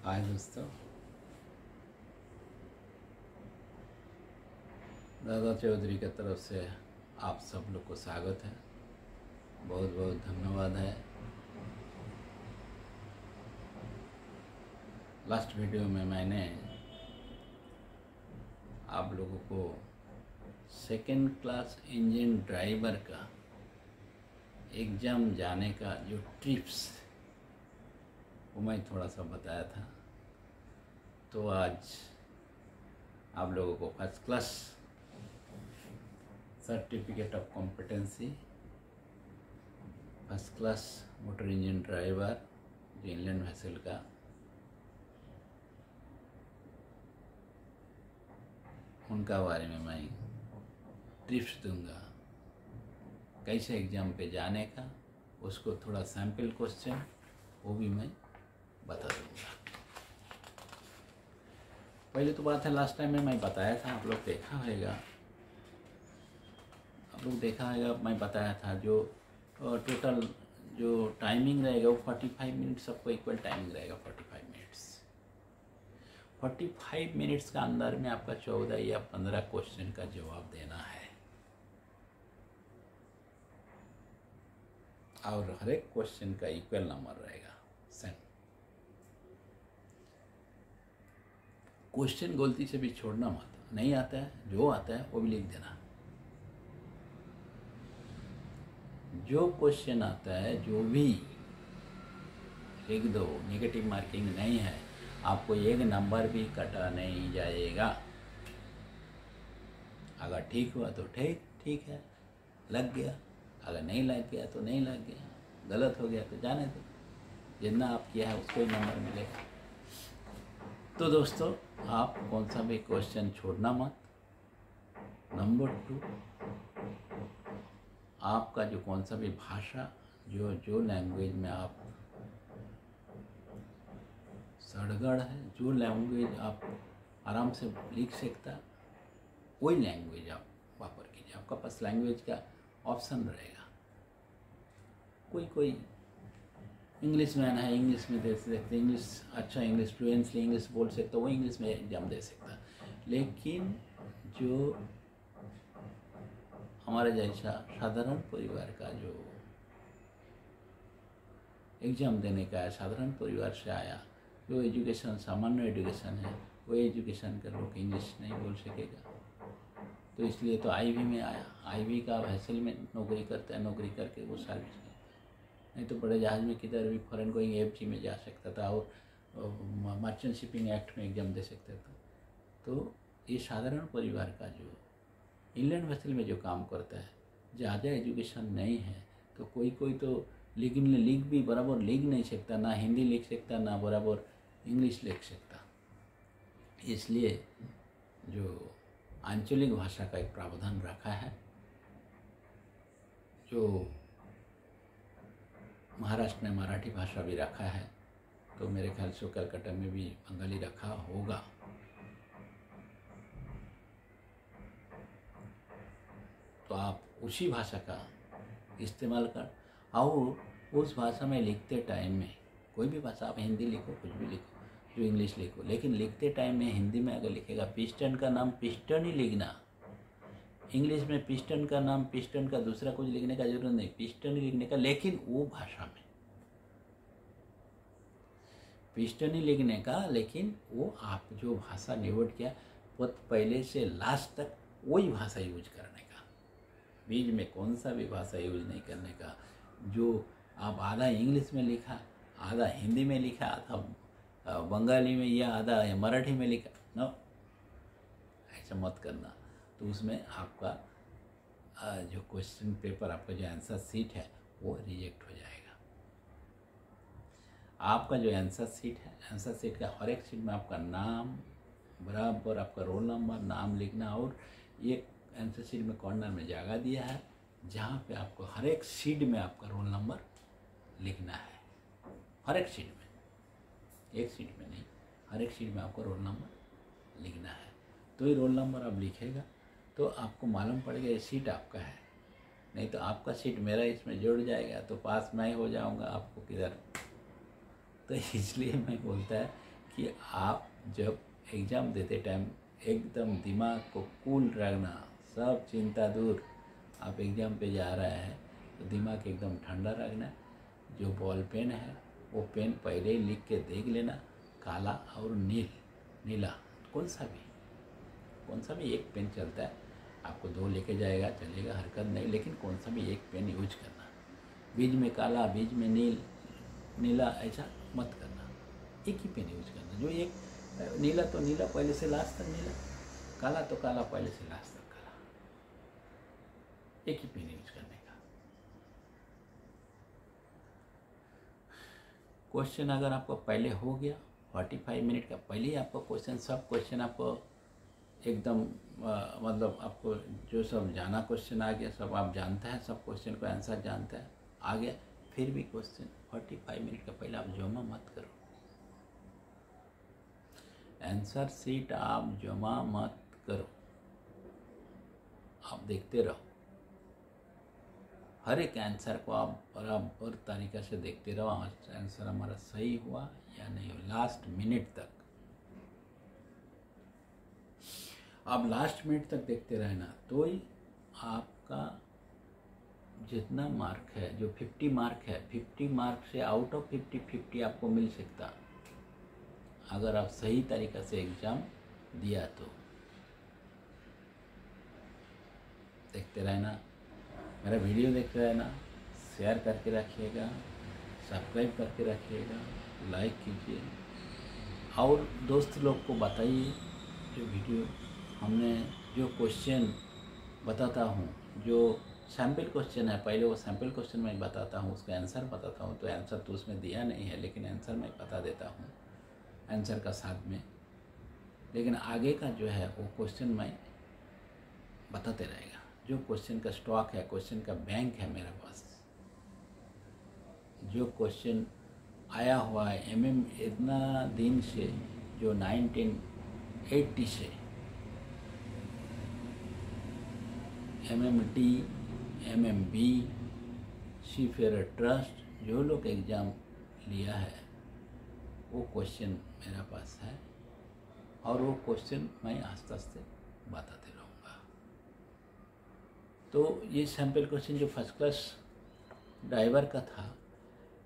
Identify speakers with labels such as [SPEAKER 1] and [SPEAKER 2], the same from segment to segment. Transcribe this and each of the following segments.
[SPEAKER 1] हाय दोस्तों, दादा चौधरी की तरफ से आप सब लोग को स्वागत है। बहुत बहुत धन्यवाद है। लास्ट वीडियो में मैंने आप लोगों को सेकेंड क्लास इंजन ड्राइवर का एग्ज़ाम जाने का जो टिप्स वो मैं थोड़ा सा बताया था। तो आज आप लोगों को first class certificate of competency, first class motor engine driver जो इनलैंड वेसल का उनका बारे में मैं टिप्स दूंगा। कैसे एग्ज़ाम पे जाने का, उसको थोड़ा सैम्पल क्वेश्चन वो भी मैं बता दूंगा। पहले तो बात है, लास्ट टाइम में मैं बताया था, आप लोग देखा होगा, मैं बताया था जो टोटल जो टाइमिंग रहेगा वो 45 मिनट्स, सबको इक्वल टाइमिंग रहेगा 45 मिनट्स। 45 मिनट्स का अंदर में आपका 14 या 15 क्वेश्चन का जवाब देना है और हर एक क्वेश्चन का इक्वल नंबर रहेगा। सेम क्वेश्चन गलती से भी छोड़ना मत, नहीं आता है जो आता है वो भी लिख देना। जो क्वेश्चन आता है जो भी लिख दो, नेगेटिव मार्किंग नहीं है, आपको एक नंबर भी कटा नहीं जाएगा। अगर ठीक हुआ तो ठीक है, लग गया। अगर नहीं लग गया तो नहीं लग गया, गलत हो गया तो जाने दो, जितना आप किया है उसको ही नंबर मिलेगा। तो दोस्तों, आप कौन सा भी क्वेश्चन छोड़ना मत। नंबर 2, आपका जो कौन सा भी भाषा, जो लैंग्वेज में आप सड़गड़ है, जो लैंग्वेज आप आराम से लिख सकता, वही लैंग्वेज आप वापर कीजिए। आपका पास लैंग्वेज का ऑप्शन रहेगा। कोई इंग्लिश मैन है, इंग्लिश में दे सकते, इंग्लिश अच्छा, इंग्लिश फ्लुएंटली इंग्लिश बोल सकता, वो इंग्लिश में एग्जाम दे सकता। लेकिन जो हमारे जैसा साधारण परिवार का जो एग्ज़ाम देने का है, साधारण परिवार से आया, जो एजुकेशन सामान्य एजुकेशन है, वो एजुकेशन का लोग इंग्लिश नहीं बोल सकेगा। तो इसलिए तो आईवी में आया। आईवी का वेसल में नौकरी करता है, नौकरी करके वो सर्विस में, नहीं तो बड़े जहाज़ में किधर भी फॉरेन गोइंग एफजी में जा सकता था और मर्चेंट शिपिंग एक्ट में एग्जाम दे सकता था। तो ये साधारण परिवार का जो इनलैंड वेसल में जो काम करता है, ज़्यादा एजुकेशन नहीं है, तो कोई तो लिख भी बराबर लिख नहीं सकता, ना हिंदी लिख सकता, ना बराबर इंग्लिश लिख सकता। इसलिए जो आंचलिक भाषा का एक प्रावधान रखा है, जो महाराष्ट्र में मराठी भाषा भी रखा है, तो मेरे ख्याल से कलकत्ता में भी बंगाली रखा होगा। तो आप उसी भाषा का इस्तेमाल कर, और उस भाषा में लिखते टाइम में, कोई भी भाषा आप हिंदी लिखो, कुछ भी लिखो, जो इंग्लिश लिखो, लेकिन लिखते टाइम में हिंदी में अगर लिखेगा पिस्टन का नाम पिस्टन ही लिखना। इंग्लिश में पिस्टन का नाम, पिस्टन का दूसरा कुछ लिखने का जरूरत नहीं, पिस्टन ही लिखने का, लेकिन वो भाषा में पिस्टन ही लिखने का। लेकिन वो आप जो भाषा निवड किया, पहले से लास्ट तक वही भाषा यूज करने का, बीच में कौन सा भी भाषा यूज नहीं करने का। जो आप आधा इंग्लिश में लिखा, आधा हिंदी में लिखा, आधा बंगाली में या आधा मराठी में लिखा, नो, ऐसा मत करना। तो उसमें आपका जो क्वेश्चन पेपर, आपका जो आंसर शीट है वो रिजेक्ट हो जाएगा। आपका जो आंसर शीट है, आंसर शीट का हर एक शीट में आपका नाम बराबर, आपका रोल नंबर, नाम लिखना, और ये आंसर शीट में कॉर्नर में जगह दिया है जहाँ पे आपको हर एक शीट में आपका रोल नंबर लिखना है। हर एक शीट में, एक शीट में नहीं, हर एक शीट में आपको रोल नंबर लिखना है। तो ये रोल नंबर आप लिखेगा तो आपको मालूम पड़ेगा ये सीट आपका है, नहीं तो आपका सीट मेरा इसमें जुड़ जाएगा तो पास मैं हो जाऊंगा, आपको किधर। तो इसलिए मैं बोलता है कि आप जब एग्ज़ाम देते टाइम एकदम दिमाग को कूल रखना, सब चिंता दूर। आप एग्ज़ाम पे जा रहे हैं तो दिमाग एकदम ठंडा रखना। जो बॉल पेन है वो पेन पहले ही लिख के देख लेना, काला और नीला कौन सा भी एक पेन चलता है। आपको 2 लेके जाएगा चलेगा, हरकत नहीं, लेकिन कौन सा भी एक पेन यूज करना। बीच में काला, बीच में नीला ऐसा मत करना, एक ही पेन यूज करना। जो एक नीला तो नीला पहले से लास्ट तक नीला, काला तो काला पहले से लास्ट तक काला, एक ही पेन यूज करने का। क्वेश्चन अगर आपको पहले हो गया 45 मिनट का पहले ही आपको क्वेश्चन, सब क्वेश्चन आपको एकदम मतलब आपको जो सब जाना क्वेश्चन आ गया, सब आप जानते हैं, सब क्वेश्चन को आंसर जानते हैं, आ गया, फिर भी क्वेश्चन 45 मिनट का पहले आप जमा मत करो। आंसर शीट आप जमा मत करो, आप देखते रहो। हर एक आंसर को आप बराबर तरीक़े से देखते रहो, आंसर हमारा सही हुआ या नहीं हुआ, लास्ट मिनट तक। आप लास्ट मिनट तक देखते रहना, तो ही आपका जितना मार्क है, जो 50 मार्क है, 50 मार्क से आउट ऑफ 50 आपको मिल सकता, अगर आप सही तरीक़े से एग्ज़ाम दिया तो। देखते रहना, मेरा वीडियो देखते रहना, शेयर करके रखिएगा, सब्सक्राइब करके रखिएगा, लाइक कीजिए और दोस्त लोग को बताइए। जो वीडियो हमने जो क्वेश्चन बताता हूँ, जो सैम्पल क्वेश्चन है, पहले वो सैम्पल क्वेश्चन मैं बताता हूँ, उसका आंसर बताता हूँ, तो आंसर तो उसमें दिया नहीं है, लेकिन आंसर मैं बता देता हूँ आंसर का साथ में। लेकिन आगे का जो है वो क्वेश्चन मैं बताते रहेगा। जो क्वेश्चन का स्टॉक है, क्वेश्चन का बैंक है मेरे पास, जो क्वेश्चन आया हुआ है इतना दिन से, जो 1980 से MMT, MMB, सीफेयर ट्रस्ट, जो लोग एग्ज़ाम लिया है वो क्वेश्चन मेरे पास है, और वो क्वेश्चन मैं आस्ते आस्ते बताते रहूँगा। तो ये सैम्पल क्वेश्चन जो फर्स्ट क्लास ड्राइवर का था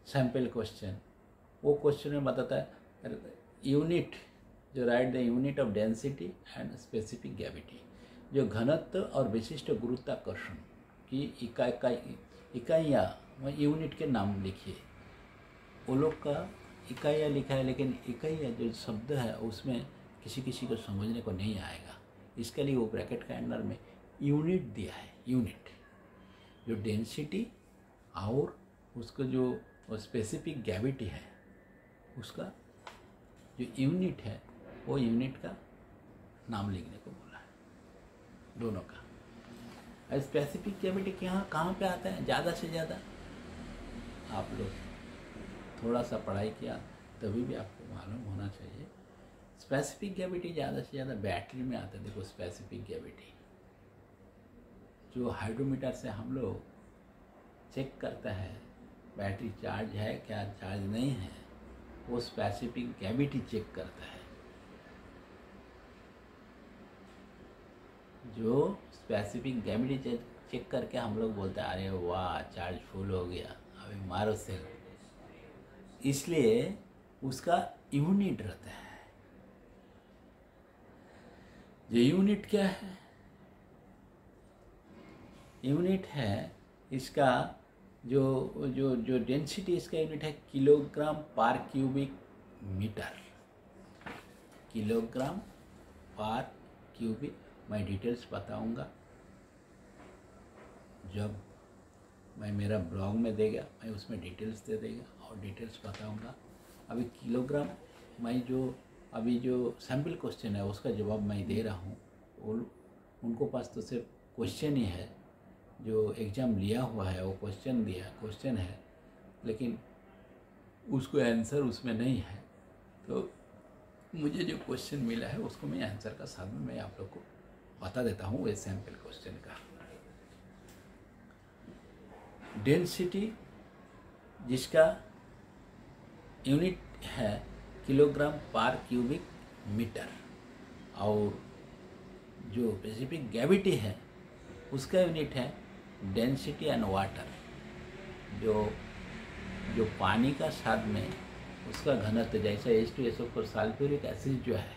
[SPEAKER 1] सैम्पल क्वेश्चन, वो क्वेश्चन में बताता है यूनिट, जो right the unit of density and specific gravity, जो घनत्व और विशिष्ट गुरुत्वाकर्षण की इकाइयाँ यूनिट के नाम लिखिए। वो लोग का इकाइयाँ लिखा है, लेकिन इकाइयाँ जो शब्द है उसमें किसी को समझने को नहीं आएगा, इसके लिए वो ब्रैकेट के अंदर में यूनिट दिया है। यूनिट जो डेंसिटी और उसका जो स्पेसिफिक ग्रेविटी है, उसका जो यूनिट है वो यूनिट का नाम लिखने को बोला है, दोनों का। स्पेसिफिक ग्रेविटी कहाँ पे आता है? ज़्यादा से ज़्यादा आप लोग थोड़ा सा पढ़ाई किया तभी भी आपको मालूम होना चाहिए। स्पेसिफिक ग्रेविटी ज़्यादा से ज़्यादा बैटरी में आता है। देखो स्पेसिफिक ग्रेविटी जो हाइड्रोमीटर से हम लोग चेक करता है बैटरी चार्ज है क्या चार्ज नहीं है, वो स्पेसिफिक ग्रेविटी चेक करता है। जो स्पेसिफिक ग्रेविटी चेक करके हम लोग बोलते हैं अरे वाह चार्ज फुल हो गया, अभी मारो सेल, इसलिए उसका यूनिट रहता है। ये यूनिट क्या है? यूनिट है इसका जो डेंसिटी, इसका यूनिट है किलोग्राम पर क्यूबिक मीटर। किलोग्राम पर क्यूबिक, मैं डिटेल्स बताऊंगा जब मैं मेरा ब्लॉग में देगा, मैं उसमें डिटेल्स दे देगा और डिटेल्स बताऊंगा। अभी किलोग्राम मैं अभी जो सैम्पल क्वेश्चन है उसका जवाब मैं दे रहा हूँ, उनको पास तो सिर्फ क्वेश्चन ही है, जो एग्ज़ाम लिया हुआ है वो क्वेश्चन है, लेकिन उसको आंसर उसमें नहीं है। तो मुझे जो क्वेश्चन मिला है उसको मैं आंसर का साथ में मैं आप लोग को बता देता हूँ। ये सैम्पल क्वेश्चन का डेंसिटी जिसका यूनिट है किलोग्राम पर क्यूबिक मीटर, और जो स्पेसिफिक ग्रेविटी है उसका यूनिट है डेंसिटी एंड वाटर। जो पानी का साथ में उसका घनत्व, जैसे H2SO4 सल्फ्यूरिक एसिड जो है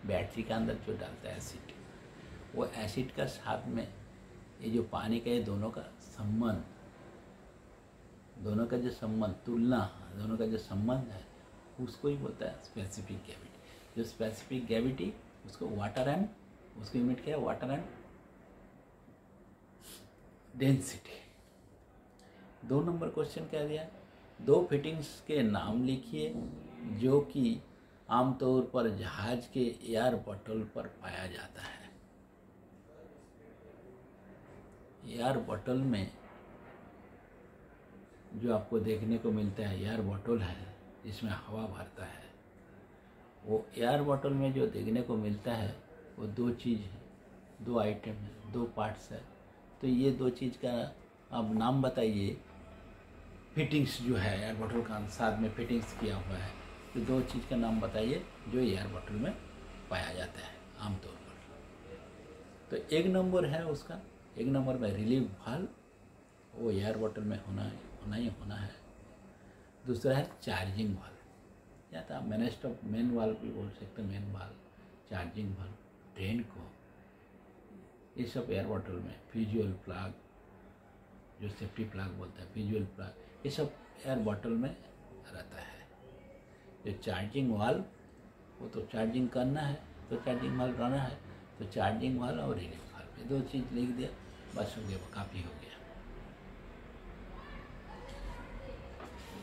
[SPEAKER 1] बैटरी के अंदर जो डालता है एसिड, वो एसिड का साथ में ये जो पानी का, ये दोनों का संबंध, दोनों का जो संबंध, तुलना, दोनों का जो संबंध है उसको ही बोलता है स्पेसिफिक ग्रेविटी। जो स्पेसिफिक ग्रेविटी उसको वाटर एंड, उसकी यूनिट क्या है, water and density. 2 number question क्या दिया, 2 फिटिंग्स के नाम लिखिए जो कि आमतौर पर जहाज के एयर बॉटल पर पाया जाता है। एयर बॉटल में जो आपको देखने को मिलता है, एयर बॉटल है जिसमें हवा भरता है, वो एयर बॉटल में जो देखने को मिलता है वो 2 चीज़ है, 2 आइटम है, 2 पार्ट्स है। तो ये 2 चीज़ का आप नाम बताइए। फिटिंग्स जो है एयर बॉटल का साथ में फिटिंग्स किया हुआ है, तो 2 चीज़ का नाम बताइए जो एयर बॉटल में पाया जाता है आमतौर पर। तो 1 नंबर है उसका, 1 नंबर में रिलीफ वाल्व, वो एयर बॉटल में होना ही होना है। दूसरा है चार्जिंग वाल्व, या तो आप मेन वाल्व भी बोल सकते हैं, main valve, charging valve, drain को, ये सब एयर बॉटल में। फ्यूजुअल प्लग, जो सेफ्टी प्लग बोलता है, फ्यूजुअल प्लग, ये सब एयर बॉटल में रहता है। जो चार्जिंग वाल्व, वो तो चार्जिंग करना है तो चार्जिंग वाल्व रहना है, तो चार्जिंग वाल्व और रिलीफ वाल्व, ये 2 चीज़ लिख दिया, बस हो गया, काफ़ी हो गया।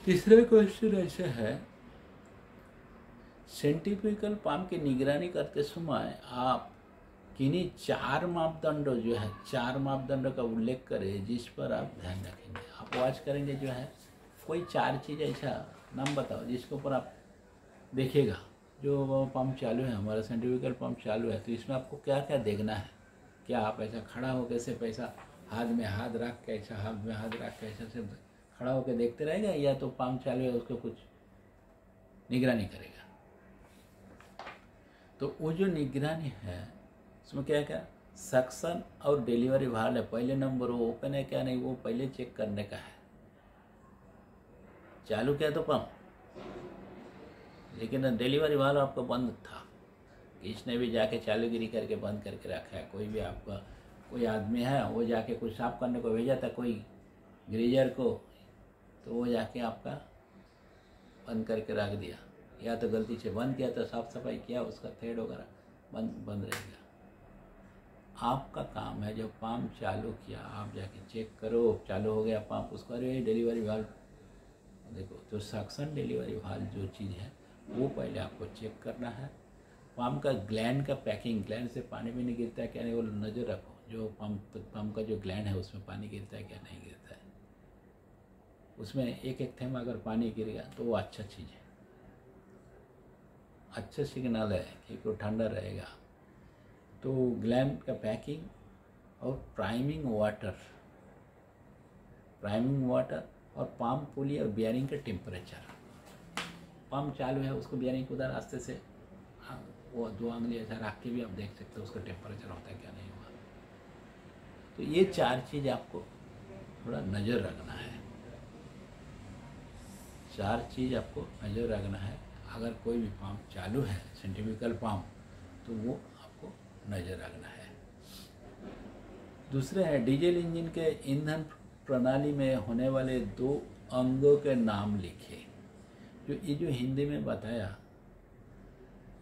[SPEAKER 1] तीसरा क्वेश्चन ऐसा है, सेंट्रीफ्यूगल पंप की निगरानी करते समय आप किन्हीं 4 मापदंडों जो है, 4 मापदंडों का उल्लेख करें जिस पर आप ध्यान रखेंगे। आप वॉच करेंगे जो है, कोई 4 चीज़ ऐसा नाम बताओ जिसके ऊपर आप देखिएगा। जो पंप चालू है, हमारा सेंट्रीफ्यूगल पंप चालू है, तो इसमें आपको क्या क्या देखना है। क्या आप ऐसा खड़ा होकर सिर्फ ऐसा हाथ में हाथ रख के, ऐसा हाथ में हाथ रख के ऐसा सिर्फ खड़ा होकर देखते रहेगा, या तो पंप चालू है उसको कुछ निगरानी करेगा। तो वो जो निगरानी है उसमें क्या क्या, सक्शन और डिलीवरी वाल्व है। पहले नंबर वो ओपन है क्या नहीं, वो पहले चेक करने का है। चालू किया तो पंप, लेकिन डिलीवरी वाल्व आपका बंद था, किसने भी जाके चालूगिरी करके बंद करके रखा है। कोई भी आपका कोई आदमी है, वो जाके कुछ साफ करने को भेजा था कोई ग्रीजर को, तो वो जाके आपका बंद करके रख दिया, या तो गलती से बंद किया, तो साफ सफाई किया, उसका थ्रेड वगैरह बंद रहेगा। आपका काम है जब पंप चालू किया, आप जाके चेक करो चालू हो गया पंप, उसको अरे डिलीवरी वाल्व देखो। तो सक्शन डिलीवरी वाल्व जो चीज़ है वो पहले आपको चेक करना है। पंप का ग्लैंड का पैकिंग, ग्लैंड से पानी भी नहीं गिरता है क्या नहीं, वो नज़र रखो। जो पंप का जो ग्लैंड है उसमें पानी गिरता है क्या नहीं गिरता है, उसमें एक थैम अगर पानी गिर गया तो वो अच्छा चीज़ है, अच्छा सिग्नल है कि वो ठंडा रहेगा। तो ग्लैंड का पैकिंग और प्राइमिंग वाटर और पंप पुली और बियरिंग का टेम्परेचर। पंप चालू है, उसको बियरिंग उधर रास्ते से वो 2 आंगली ऐसा रख के भी आप देख सकते हो उसका टेम्परेचर होता है क्या नहीं हुआ। तो ये 4 चीज़ आपको थोड़ा नज़र रखना है, 4 चीज़ आपको नज़र रखना है। अगर कोई भी पंप चालू है, सेंट्रीफ्यूगल पंप, तो वो आपको नज़र रखना है। दूसरे है, डीजल इंजन के ईंधन प्रणाली में होने वाले 2 अंगों के नाम लिखे। जो हिंदी में बताया,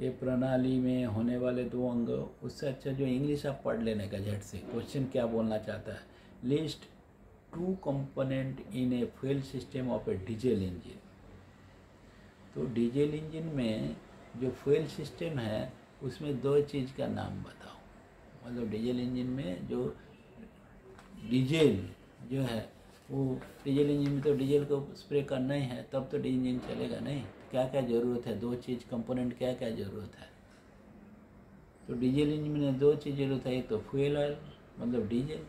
[SPEAKER 1] ये प्रणाली में होने वाले 2 अंग, उससे अच्छा जो इंग्लिश आप पढ़ लेने का झट से। क्वेश्चन क्या बोलना चाहता है, list 2 component in a fuel system of A diesel engine. तो डीजल इंजन में जो फ्यूल सिस्टम है उसमें 2 चीज़ का नाम बताओ। मतलब डीजल इंजन में जो डीजल जो है, वो डीजल इंजन में तो डीजल को स्प्रे करना ही है, तब तो डीजल इंजन चलेगा नहीं। क्या क्या ज़रूरत है, 2 चीज़ कंपोनेंट क्या क्या ज़रूरत है। तो डीजल इंजन में 2 चीज़ ज़रूरत है, एक तो फ्यूल ऑयल मतलब डीजल,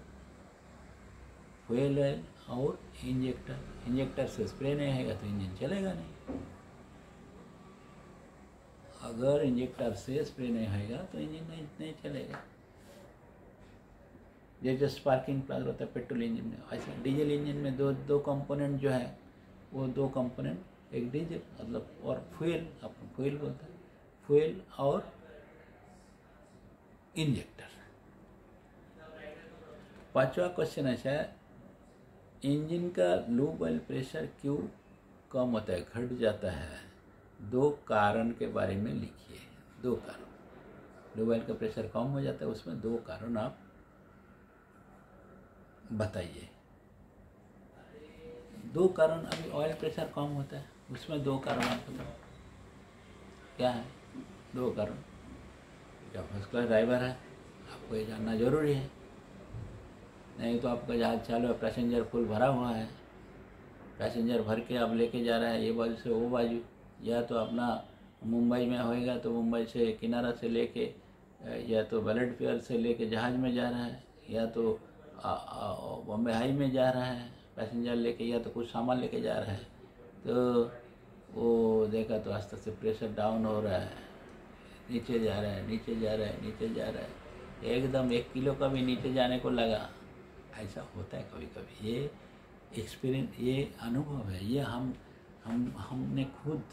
[SPEAKER 1] फ्यूल ऑयल और इंजेक्टर। इंजेक्टर से स्प्रे नहीं होगा तो इंजन चलेगा नहीं। अगर इंजेक्टर से स्प्रे नहीं होगा तो इंजन नहीं चलेगा। जैसे स्पार्किंग प्लग होता है पेट्रोल इंजन में, ऐसा डीजल इंजन में दो कंपोनेंट जो है वो दो कंपोनेंट, एक डीजल मतलब और फ्यूल, आपको फ्यूल बोलता है, फ्यूल और इंजेक्टर। पांचवा क्वेश्चन ऐसा है, इंजन का लूब ऑयल प्रेशर क्यों कम होता है, घट जाता है? दो कारण के बारे में लिखिए। दो कारण, लूब ऑयल का प्रेशर कम हो जाता है, उसमें दो कारण आप बताइए। दो कारण, अभी ऑयल प्रेशर कम होता है उसमें दो कारण आप बताओ क्या है? दो कारण। क्या फर्स्ट क्लास ड्राइवर है, आपको ये जानना जरूरी है, नहीं तो आपका जहाज चालू है, पैसेंजर फुल भरा हुआ है, पैसेंजर भर के आप लेके जा रहा है ये बाजू से वो बाजू, या तो अपना मुंबई में होएगा तो मुंबई से किनारा से लेके, या तो बैलेट फेयर से लेके जहाज में जा रहा है, या तो बॉम्बे हाई में जा रहा है पैसेंजर लेके, या तो कुछ सामान लेके जा रहा है, तो वो देखा तो आस्ते से प्रेशर डाउन हो रहा है, नीचे जा रहा है, नीचे जा रहा है, नीचे जा रहा है, एकदम 1 किलो का भी नीचे जाने को लगा। ऐसा होता है कभी कभी। ये एक्सपीरियंस, ये अनुभव है, ये हमने खुद,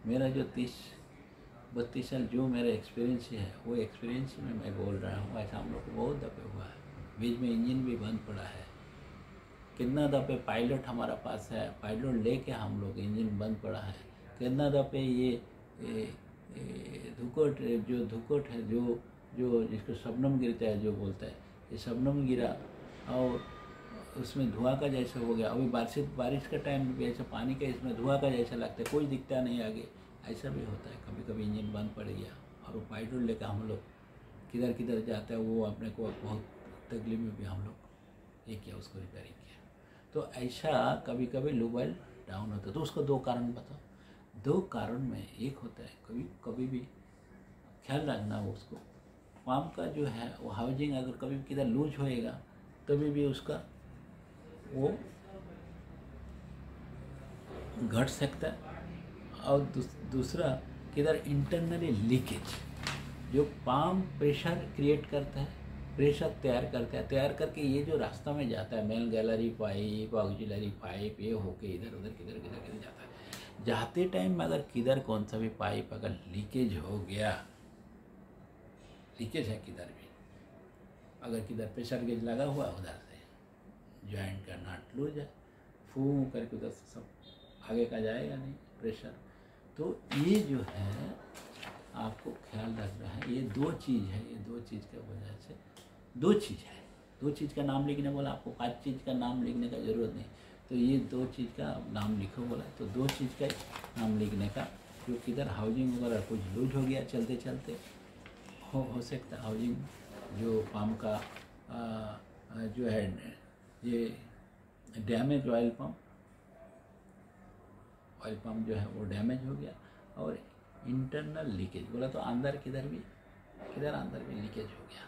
[SPEAKER 1] मेरा जो 30-32 साल जो मेरा एक्सपीरियंस है वो एक्सपीरियंस में मैं बोल रहा हूँ। ऐसा हम लोग को बहुत दफ़े हुआ है, बीच में इंजन भी बंद पड़ा है, कितना दफ़े पायलट हमारा पास है, पायलट लेके हम लोग इंजन बंद पड़ा है, कितना दफ़े ये धुकोट है जो जिसको शबनम गिरता है जो बोलता है, ये शबनम गिरा और उसमें धुआं का जैसा हो गया। अभी बारिश का टाइम भी ऐसा पानी का इसमें धुआं का जैसा लगता है, कोई दिखता नहीं आगे, ऐसा भी होता है। कभी कभी इंजन बंद पड़ गया और वो पायलट लेकर हम लोग किधर किधर जाता है, वो अपने को बहुत तकलीफ में भी हम लोग ये किया, उसको रिपेयरिंग किया। तो ऐसा कभी कभी लूब ऑयल डाउन होता है, तो उसको दो कारण बताओ। दो कारण में एक होता है, कभी भी ख्याल रखना हो उसको, पंप का जो है वो हाउजिंग अगर कभी किधर लूज होएगा तभी भी उसका वो घट सकता है। और दूसरा किधर इंटरनली लीकेज, जो पंप प्रेशर क्रिएट करता है, प्रेशर तैयार करता है, तैयार करके ये जो रास्ता में जाता है, mail gallery pipe, auxiliary pipe, ये होके इधर उधर किधर जाता है। जाते टाइम में अगर किधर कौन सा भी पाइप अगर लीकेज हो गया, लीकेज है किधर भी, अगर किधर प्रेशर गेज लगा हुआ उधर से जॉइंट का नट लूज है, फू करके उधर से सब आगे का जाएगा नहीं प्रेशर। तो ये जो है आपको ख्याल रखना है, ये दो चीज़ है, ये दो चीज़ की वजह से दो चीज़ है। दो चीज़ का नाम लिखने बोला, आपको 5 चीज़ का नाम लिखने का ज़रूरत नहीं, तो ये दो चीज़ का नाम लिखो बोला, तो दो चीज़ का नाम लिखने का, जो किधर हाउजिंग वगैरह कुछ लूज हो गया चलते चलते, हो सकता है हाउजिंग जो पंप का जो है ये डैमेज ऑयल पंप जो है वो डैमेज हो गया, और इंटरनल लीकेज बोला तो अंदर किधर अंदर भी लीकेज हो गया,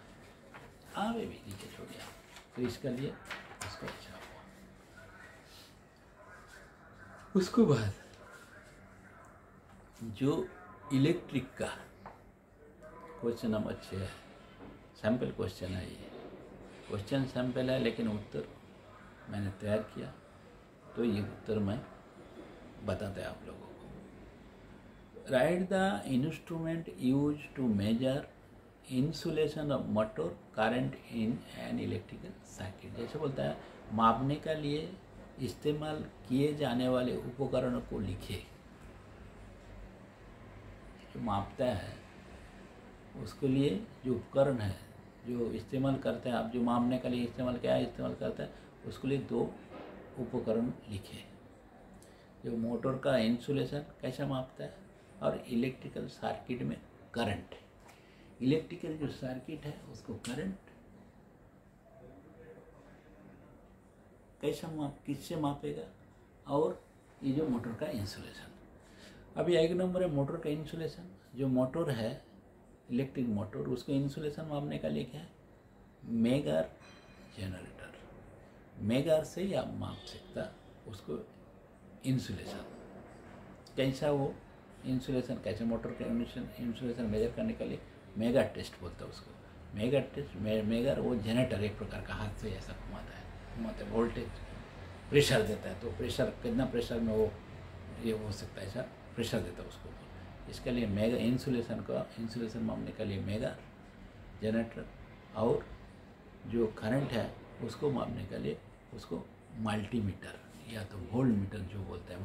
[SPEAKER 1] आगे भी लीकेज हो गया, तो इसके लिए उसको अच्छा हुआ। उसके बाद जो इलेक्ट्रिक का क्वेश्चन नंबर 6 है, सैम्पल क्वेश्चन है, ये क्वेश्चन सैम्पल है लेकिन उत्तर मैंने तैयार किया, तो ये उत्तर मैं बताते हैं आप लोगों को। Write the instrument use to measure insulation of motor current in an electrical circuit. जैसे बोलता है मापने के लिए इस्तेमाल किए जाने वाले उपकरणों को लिखे। जो मापता है उसके लिए जो उपकरण है जो इस्तेमाल करते हैं, आप जो मापने के लिए इस्तेमाल करता है उसके लिए दो उपकरण लिखे। जो मोटर का इंसुलेशन कैसा मापता है, और इलेक्ट्रिकल सर्किट में करंट, इलेक्ट्रिकल जो सर्किट है उसको करंट कैसा किससे मापेगा, और ये जो मोटर का इंसुलेशन। अभी एक नंबर है मोटर का इंसुलेशन। जो मोटर है इलेक्ट्रिक मोटर, उसको इंसुलेशन मापने का लिए क्या है, मेगार जनरेटर, मेगार से ही आप माप सकता उसको इंसुलेशन। कैसा वो इंसुलेशन कैसे मोटर का इंसुलेशन मेजर करने के लिए मेगा टेस्ट बोलता है उसको। मेगा टेस्ट मेगर वो जनरेटर एक प्रकार का हाथ से ऐसा घुमाता है वोल्टेज प्रेशर देता है। तो प्रेशर कितना प्रेशर में वो ये हो सकता है, ऐसा प्रेशर देता है उसको। इसके लिए मेगा इंसुलेशन मापने के लिए मेगा जनरेटर, और जो करंट है उसको मापने के लिए उसको मल्टीमीटर या तो वोल्ट मीटर जो बोलते हैं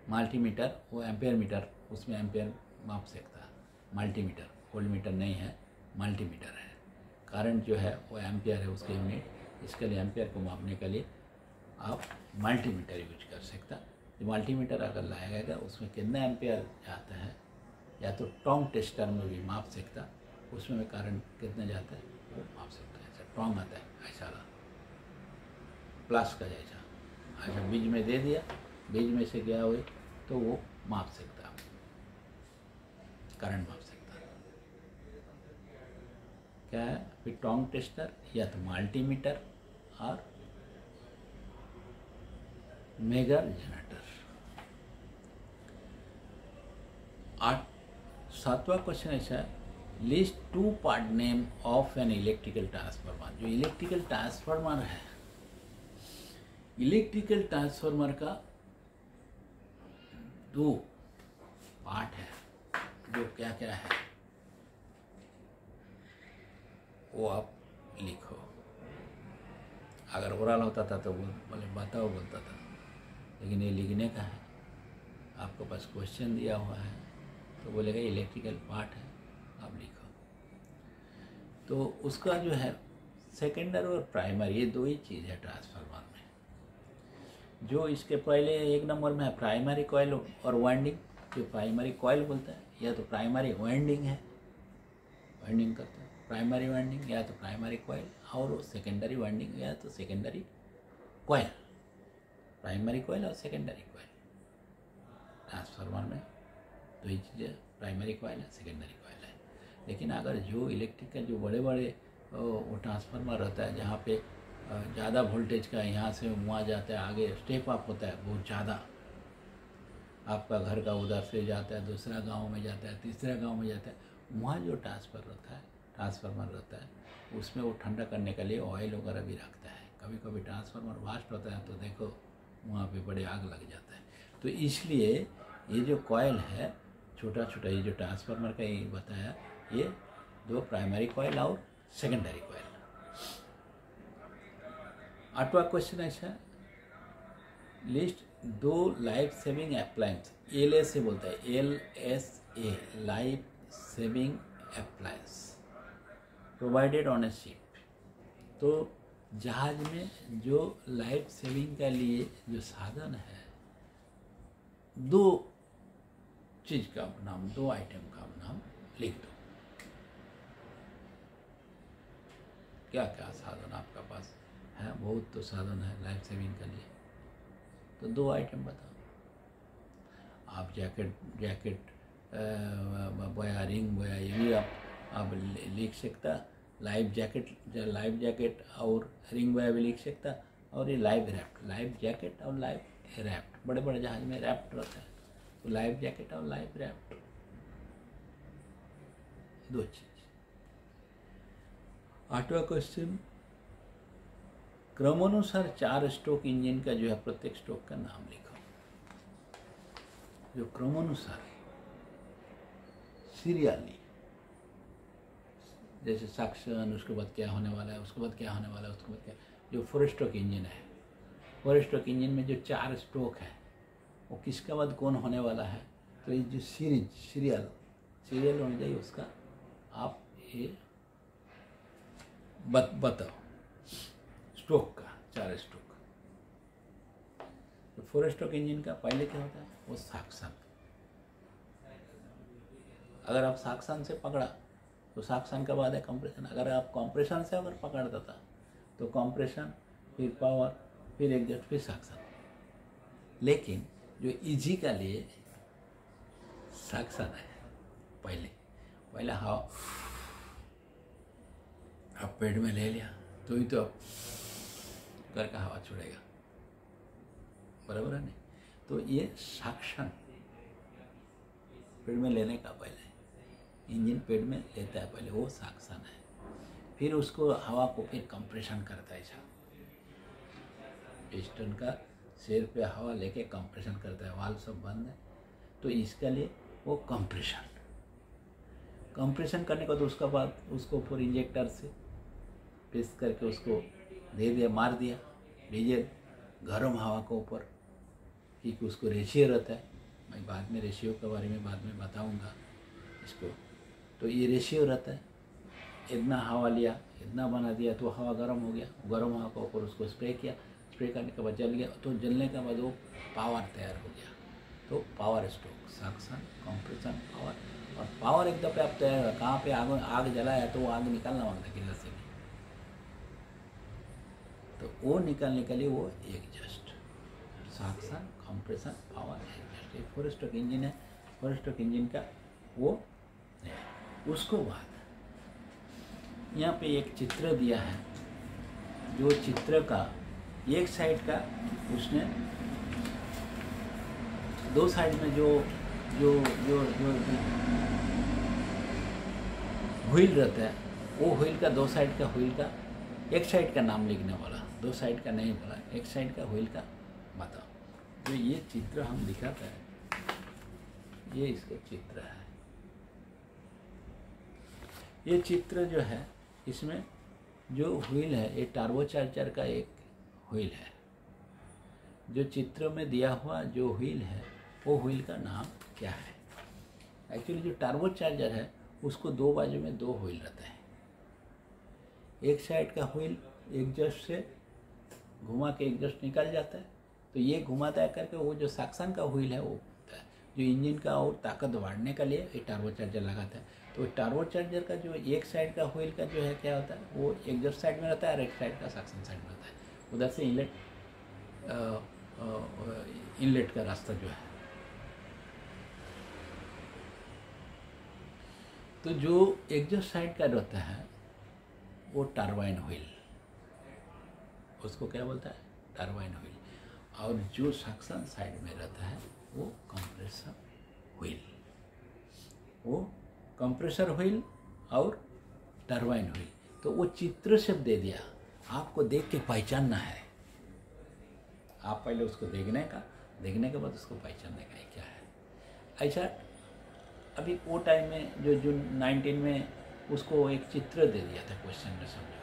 [SPEAKER 1] मल्टीमीटर वो एम्पेयर मीटर, उसमें एम्पेयर माप सकता है। मल्टीमीटर वोल्ट मीटर नहीं है, मल्टीमीटर है। करंट जो है वो एम्पेयर है उसके यूनिट, इसके लिए एम्पेयर को मापने के लिए आप मल्टीमीटर यूज कर सकता। मल्टीमीटर अगर लाया गया उसमें कितना एम्पेयर जाता है, या तो टोंग टेस्टर में भी माप सकता, उसमें करंट कितना जाता है वो माप सकता है। ऐसा टोंग आता है ऐसा प्लस का जैसा, ऐसा बीज में दे दिया, बीज में से गया हुए तो वो माप सकता, करंट माप सकता। क्या है फिर टोंग टेस्टर या तो मल्टीमीटर और मेगर जनरेटर। 7वां क्वेश्चन ऐसा है, list 2 part name of an electrical transformer. जो इलेक्ट्रिकल ट्रांसफार्मर है, इलेक्ट्रिकल ट्रांसफार्मर का 2 पार्ट है, जो क्या क्या है वो आप लिखो। अगर ओरल होता था तो बोले बताओ बोलता था, लेकिन ये लिखने का है। आपको पास क्वेश्चन दिया हुआ है तो बोलेगा इलेक्ट्रिकल पार्ट है, आप लिखो। तो उसका जो है सेकेंडरी और प्राइमरी, ये 2 ही चीज़ है ट्रांसफार्मर में। जो इसके पहले 1 नंबर में है प्राइमरी कॉइल और वाइंडिंग। जो प्राइमरी कॉइल बोलता है या तो प्राइमरी वाइंडिंग है, वाइंडिंग करता है प्राइमरी वाइंडिंग, या तो प्राइमरी कॉइल, और सेकेंडरी वाइंडिंग या तो सेकेंडरी कॉइल। प्राइमरी कॉइल और सेकेंडरी कॉइल ट्रांसफार्मर में 2 ही चीज़ें, प्राइमरी कॉइल है, सेकेंडरी कॉइल है। लेकिन अगर जो इलेक्ट्रिकल जो बड़े बड़े वो ट्रांसफार्मर रहता है जहाँ पे ज़्यादा वोल्टेज का यहाँ से वहाँ जाता है, आगे स्टेप अप होता है बहुत ज़्यादा, आपका घर का उधर से जाता है, दूसरा गांव में जाता है, तीसरा गांव में जाता है, वहाँ जो ट्रांसफार्मर रहता है उसमें वो ठंडा करने के लिए ऑयल वगैरह भी रखता है। कभी कभी ट्रांसफार्मर वास्ट होता है तो देखो वहाँ पे बड़े आग लग जाता है। तो इसलिए ये जो कॉयल है छोटा छोटा, ये जो ट्रांसफार्मर का ये बताया, ये 2 प्राइमरी कॉयल और सेकेंडरी कॉयल। 8वां क्वेश्चन ऐसा है, list 2 life saving appliance, LSA बोलता है, LSA life saving appliance provided on A ship. तो जहाज में जो लाइफ सेविंग के लिए जो साधन है, 2 चीज का नाम, 2 आइटम का नाम लिख दो। क्या क्या साधन आपका पास है? बहुत तो साधन है लाइफ सेविंग के लिए, तो 2 आइटम बताओ। आप जैकेट बोया रिंग बोया, ये भी आप लिख सकता। लाइफ जैकेट और रिंग बोया भी लिख सकता। और ये लाइफ जैकेट और लाइफ रैफ्ट, बड़े बड़े जहाज में रैफ्ट रहता है, तो लाइफ जैकेट और लाइफ रैफ्ट 2 चीज। 8वां क्वेश्चन, क्रमानुसार 4 स्ट्रोक इंजन का जो है प्रत्येक स्ट्रोक का नाम लिखो। जो क्रमानुसार सीरियली, जैसे सक्शन, उसके बाद क्या होने वाला है, उसके बाद क्या होने वाला है, उसके बाद क्या। जो 4 स्ट्रोक इंजन है, 4 स्ट्रोक इंजन में जो 4 स्ट्रोक है वो किसके बाद कौन होने वाला है, तो ये जो सीरियल होना चाहिए उसका आप ये बताओ। स्ट्रोक का 4 स्ट्रोक। तो 4 स्ट्रोक इंजन का पहले क्या होता है, वो सक्शन। अगर आप सक्शन से पकड़ा तो सक्शन के बाद है कंप्रेशन। अगर आप कंप्रेशन से अगर पकड़ देता तो कंप्रेशन, फिर पावर, फिर एग्जॉस्ट, फिर सक्शन। लेकिन जो इजी का लिए सक्शन है, पहले हवा आप पेट में ले लिया तो ही तो आप करके हवा छोड़ेगा, बराबर है नहीं। तो ये सक्शन पेड़ में लेने का पहले इंजन पेड़ में लेता है पहले, वो सक्शन है। फिर उसको हवा को फिर कंप्रेशन करता है। पिस्टन का सिर पे हवा लेके कंप्रेशन करता है, वाल्व सब बंद है तो इसके लिए वो कंप्रेशन करने के बाद उसका बाद उसको फिर इंजेक्टर से प्रेस करके उसको दे दिया, मार दिया डीजल गर्म हवा के ऊपर, क्योंकि उसको रेशियो रहता है। मैं बाद में रेशियो के बारे में बाद में बताऊंगा इसको। तो ये रेशियो रहता है, इतना हवा लिया इतना बना दिया तो हवा गर्म हो गया, गर्म हवा के ऊपर उसको स्प्रे किया, स्प्रे करने के बाद जल गया, तो जलने के बाद वो पावर तैयार हो गया। तो power stroke, suction, compression, power. और पावर एक दफ़े आप तैयार, कहाँ पे आग जलाया तो वो आग निकालना मांगता है किधर से भी, तो वो निकालने के लिए वो exhaust, suction, compression, power, exhaust. एक 4 स्ट्रोक इंजन है, 4 स्ट्रोक इंजन का वो है। उसको बाद यहाँ पे एक चित्र दिया है, जो चित्र का एक साइड का उसने दो साइड में जो जो जो जो व्हील रहता है, वो व्हील का दो साइड का व्हील का एक साइड का नाम लिखने वाला, दो साइड का नहीं बोला, एक साइड का व्हील का बताओ। जो ये चित्र हम दिखाते हैं, ये इसका चित्र है। ये चित्र जो है, इसमें जो व्हील है ये टर्बोचार्जर का एक व्हील है। जो चित्र में दिया हुआ जो व्हील है, वो व्हील का नाम क्या है? एक्चुअली जो टर्बोचार्जर है उसको दो बाजू में दो व्हील रहता है। एक साइड का व्हील एग्जॉस्ट से घुमा के एग्जॉस्ट निकल जाता है, तो ये घुमाता है करके वो जो सक्शन का व्हील है वो होता है, जो इंजन का और ताकत बढ़ाने के लिए ये टर्बोचार्जर लगाता है। तो टर्बोचार्जर का जो एक साइड का व्हील का जो है क्या होता है, वो एग्जॉस्ट साइड में रहता है और एक साइड का सक्शन साइड में रहता है। उधर से इनलेट का रास्ता जो है, तो जो एग्जॉस्ट साइड का रहता है वो टरबाइन व्हील, उसको क्या बोलता है? Turbine wheel. और जो सक्शन साइड में रहता है वो कंप्रेसर व्हील। वो कंप्रेसर व्हील और टरबाइन व्हील। तो वो चित्र से दे दिया, आपको देख के पहचानना है। आप पहले उसको देखने के बाद उसको पहचानने का क्या है। ऐसा अभी वो टाइम में जो जून 19 में उसको एक चित्र दे दिया था क्वेश्चन में, समझो।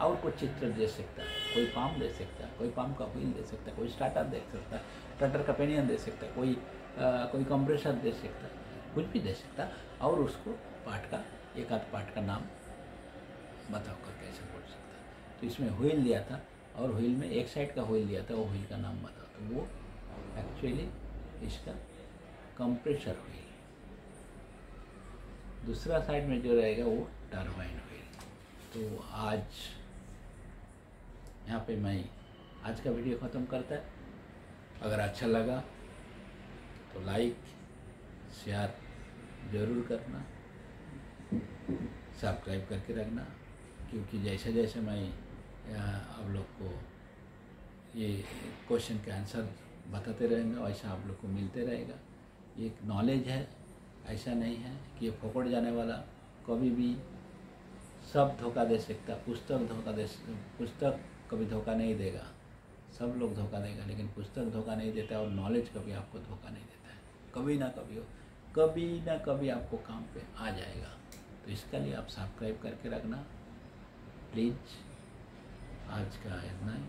[SPEAKER 1] और कुछ चित्र दे सकता है, कोई पाम दे सकता है, कोई पाम का व्हील दे सकता है, कोई स्टार्टर दे सकता है, स्टार्टर का पेनियन दे सकता है, कोई कंप्रेसर दे सकता है, कुछ भी दे सकता है। और उसको पार्ट का एक आध पार्ट का नाम बताओ कर कैसे बोल सकता है। तो इसमें व्हील दिया था और व्हील में एक साइड का व्हील दिया था, वो व्हील का नाम बताओ। तो वो एक्चुअली इसका कंप्रेसर व्हील, दूसरा साइड में जो रहेगा वो टरबाइन व्हील। तो आज यहाँ पे मैं आज का वीडियो ख़त्म करता है। अगर अच्छा लगा तो लाइक शेयर ज़रूर करना, सब्सक्राइब करके रखना, क्योंकि जैसे जैसे मैं आप लोग को ये क्वेश्चन के आंसर बताते रहेंगे वैसा आप लोग को मिलते रहेगा। ये एक नॉलेज है, ऐसा नहीं है कि ये फोकट जाने वाला। कभी भी सब धोखा दे सकता, पुस्तक कभी धोखा नहीं देगा, सब लोग धोखा देगा, लेकिन पुस्तक धोखा नहीं देता और नॉलेज कभी आपको धोखा नहीं देता है। कभी ना कभी आपको काम पे आ जाएगा। तो इसके लिए आप सब्सक्राइब करके रखना प्लीज़। आज का इतना ही।